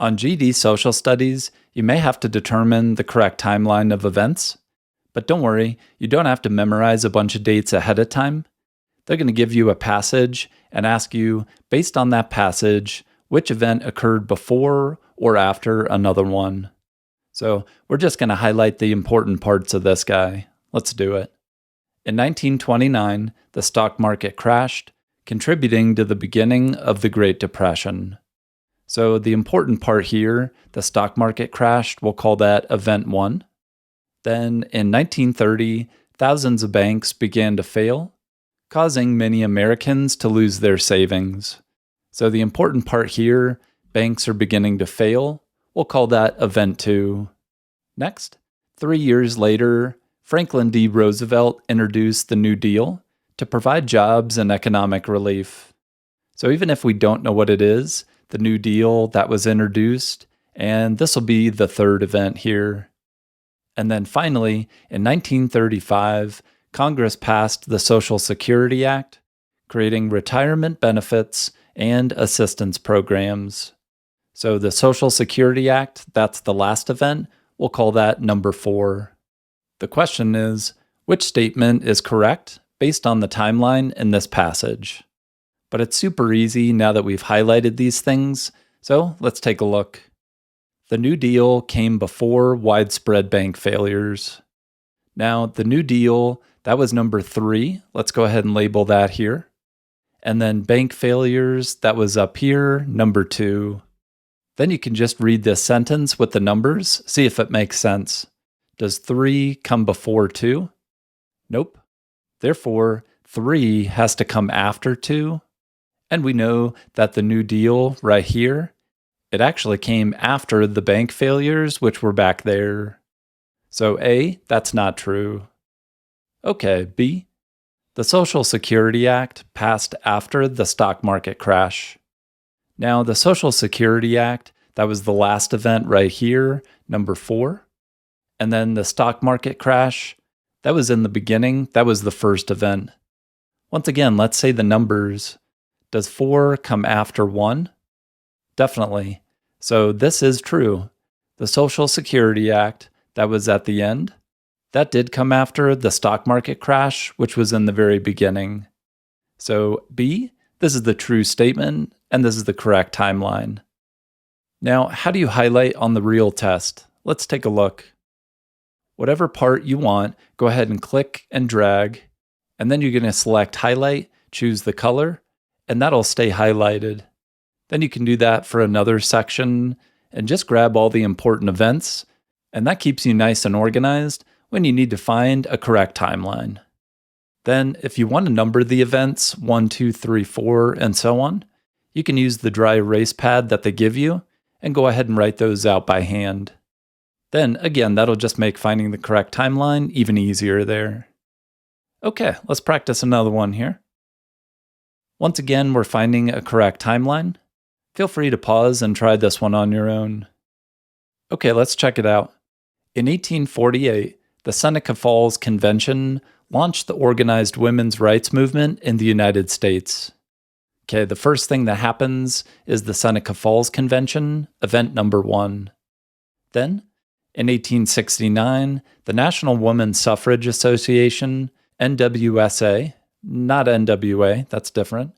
On GED Social Studies, you may have to determine the correct timeline of events, but don't worry, you don't have to memorize a bunch of dates ahead of time. They're going to give you a passage and ask you, based on that passage, which event occurred before or after another one. So we're just going to highlight the important parts of this guy. Let's do it. In 1929, the stock market crashed, contributing to the beginning of the Great Depression. So the important part here, the stock market crashed, we'll call that Event 1. Then in 1930, thousands of banks began to fail, causing many Americans to lose their savings. So the important part here, banks are beginning to fail, we'll call that Event 2. Next, 3 years later, Franklin D. Roosevelt introduced the New Deal to provide jobs and economic relief. So even if we don't know what it is, the New Deal that was introduced, and this will be the third event here. And then finally, in 1935, Congress passed the Social Security Act, creating retirement benefits and assistance programs. So the Social Security Act, that's the last event, we'll call that number 4. The question is, which statement is correct based on the timeline in this passage? But it's super easy now that we've highlighted these things, so let's take a look. The New Deal came before widespread bank failures. Now, the New Deal, that was number 3. Let's go ahead and label that here. And then bank failures, that was up here, number 2. Then you can just read this sentence with the numbers, see if it makes sense. Does 3 come before 2? Nope. Therefore, 3 has to come after 2. And we know that the New Deal right here, it actually came after the bank failures, which were back there. So A, that's not true. Okay, B, the Social Security Act passed after the stock market crash. Now, the Social Security Act, that was the last event right here, number 4. And then the stock market crash, that was in the beginning, that was the first event. Once again, let's say the numbers. Does 4 come after 1? Definitely. So this is true. The Social Security Act, that was at the end. That did come after the stock market crash, which was in the very beginning. So B, this is the true statement, and this is the correct timeline. Now, how do you highlight on the real test? Let's take a look. Whatever part you want, go ahead and click and drag, and then you're going to select highlight, choose the color, and that'll stay highlighted. Then you can do that for another section and just grab all the important events, and that keeps you nice and organized when you need to find a correct timeline. Then, if you want to number the events 1, 2, 3, 4, and so on, you can use the dry erase pad that they give you and go ahead and write those out by hand. Then, again, that'll just make finding the correct timeline even easier there. Okay, let's practice another one here. Once again, we're finding a correct timeline. Feel free to pause and try this one on your own. Okay, let's check it out. In 1848, the Seneca Falls Convention launched the organized women's rights movement in the United States. Okay, the first thing that happens is the Seneca Falls Convention, event number 1. Then, in 1869, the National Women's Suffrage Association, NWSA, not NWA, that's different,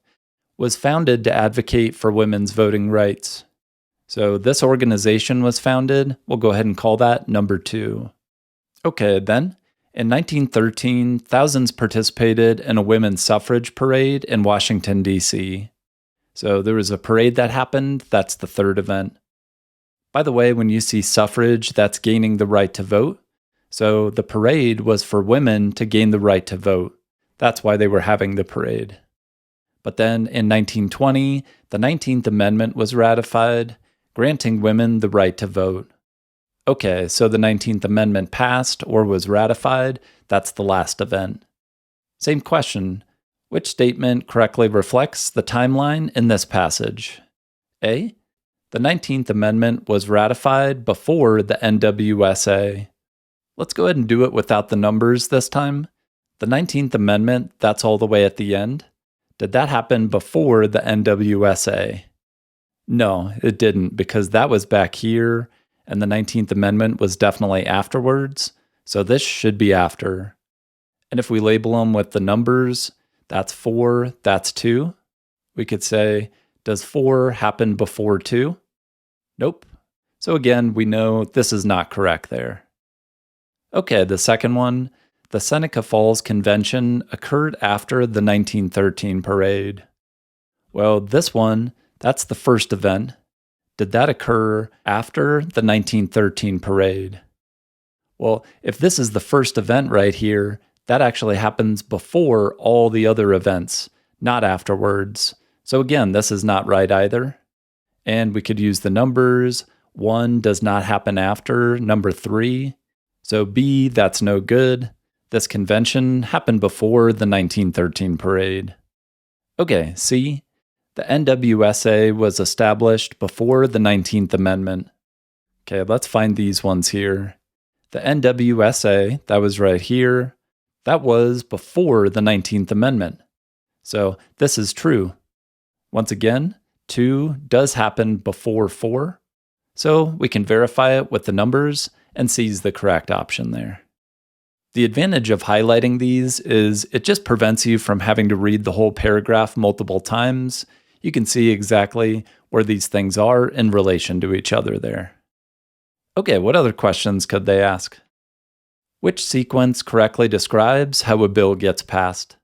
was founded to advocate for women's voting rights. So this organization was founded, we'll go ahead and call that number 2. Okay, then, in 1913, thousands participated in a women's suffrage parade in Washington, D.C. So there was a parade that happened, that's the third event. By the way, when you see suffrage, that's gaining the right to vote. So the parade was for women to gain the right to vote. That's why they were having the parade. But then in 1920, the 19th Amendment was ratified, granting women the right to vote. Okay, so the 19th Amendment passed or was ratified, that's the last event. Same question, which statement correctly reflects the timeline in this passage? A, the 19th Amendment was ratified before the NWSA. Let's go ahead and do it without the numbers this time. The 19th Amendment, that's all the way at the end. Did that happen before the NWSA? No, it didn't, because that was back here, and the 19th Amendment was definitely afterwards, so this should be after. And if we label them with the numbers, that's 4, that's 2. We could say, does 4 happen before 2? Nope. So again, we know this is not correct there. Okay, the second one, the Seneca Falls Convention occurred after the 1913 parade. Well, this one, that's the first event. Did that occur after the 1913 parade? Well, if this is the first event right here, that actually happens before all the other events, not afterwards. So again, this is not right either. And we could use the numbers. 1 does not happen after number 3. So B, that's no good. This convention happened before the 1913 parade. Okay, C, the NWSA was established before the 19th Amendment. Okay, let's find these ones here. The NWSA, that was right here, that was before the 19th Amendment. So this is true. Once again, 2 does happen before 4. So we can verify it with the numbers and C is the correct option there. The advantage of highlighting these is it just prevents you from having to read the whole paragraph multiple times. You can see exactly where these things are in relation to each other there. Okay, what other questions could they ask? Which sequence correctly describes how a bill gets passed?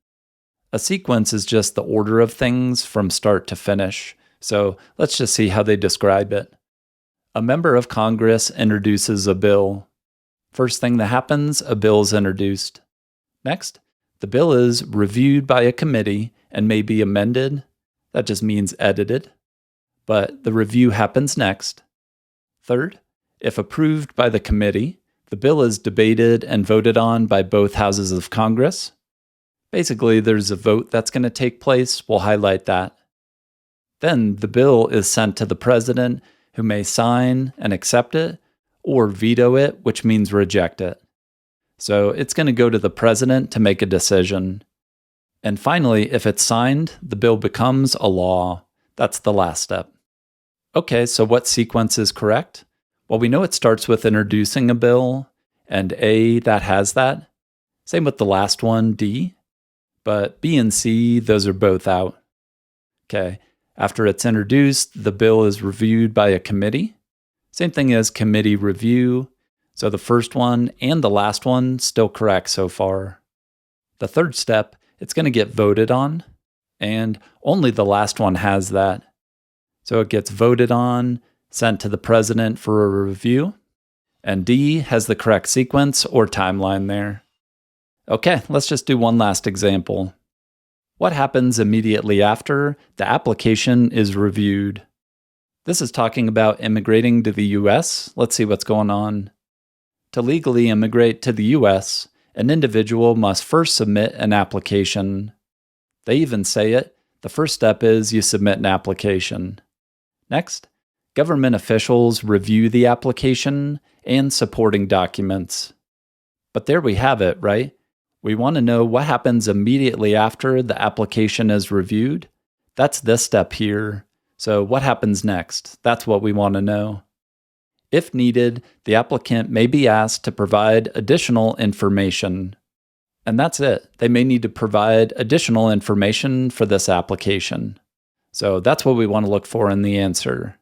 A sequence is just the order of things from start to finish. So let's just see how they describe it. A member of Congress introduces a bill. First thing that happens, a bill is introduced. Next, the bill is reviewed by a committee and may be amended. That just means edited. But the review happens next. Third, if approved by the committee, the bill is debated and voted on by both houses of Congress. Basically, there's a vote that's going to take place. We'll highlight that. Then the bill is sent to the president, who may sign and accept it, or veto it, which means reject it. So it's going to go to the president to make a decision. And finally, if it's signed, the bill becomes a law. That's the last step. Okay, so what sequence is correct? Well, we know it starts with introducing a bill, and A, that has that. Same with the last one, D. But B and C, those are both out. Okay, after it's introduced, the bill is reviewed by a committee. Same thing as committee review. So the first one and the last one still correct so far. The third step, it's going to get voted on, and only the last one has that. So it gets voted on, sent to the president for a review, and D has the correct sequence or timeline there. Okay, let's just do one last example. What happens immediately after the application is reviewed? This is talking about immigrating to the US. Let's see what's going on. To legally immigrate to the US, an individual must first submit an application. They even say it. The first step is you submit an application. Next, government officials review the application and supporting documents. But there we have it, right? We want to know what happens immediately after the application is reviewed. That's this step here. So what happens next? That's what we want to know. If needed, the applicant may be asked to provide additional information. And that's it. They may need to provide additional information for this application. So that's what we want to look for in the answer.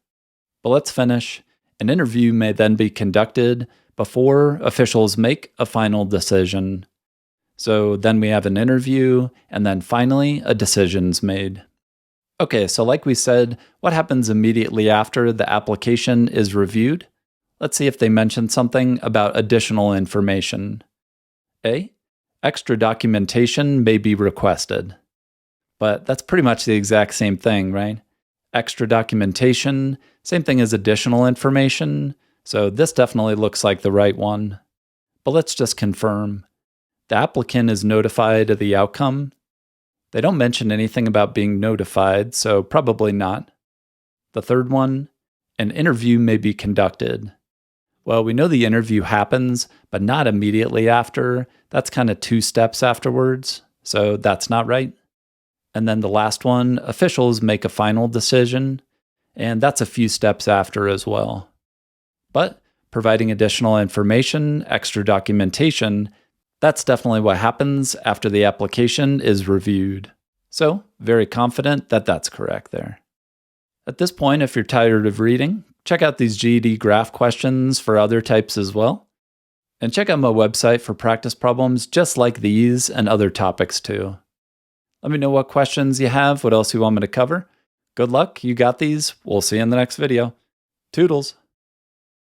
But let's finish. An interview may then be conducted before officials make a final decision. So then we have an interview, and then finally a decision's made. Okay, so like we said, what happens immediately after the application is reviewed? Let's see if they mention something about additional information. A, extra documentation may be requested. But that's pretty much the exact same thing, right? Extra documentation, same thing as additional information, so this definitely looks like the right one. But let's just confirm. The applicant is notified of the outcome. They don't mention anything about being notified, so probably not. The third one, an interview may be conducted. Well, we know the interview happens, but not immediately after. That's kind of 2 steps afterwards, so that's not right. And then the last one, officials make a final decision. and that's a few steps after as well. But providing additional information, extra documentation, that's definitely what happens after the application is reviewed. So, very confident that that's correct there. At this point, if you're tired of reading, check out these GED graph questions for other types as well. And check out my website for practice problems just like these and other topics too. Let me know what questions you have, what else you want me to cover. Good luck, you got these. We'll see you in the next video. Toodles!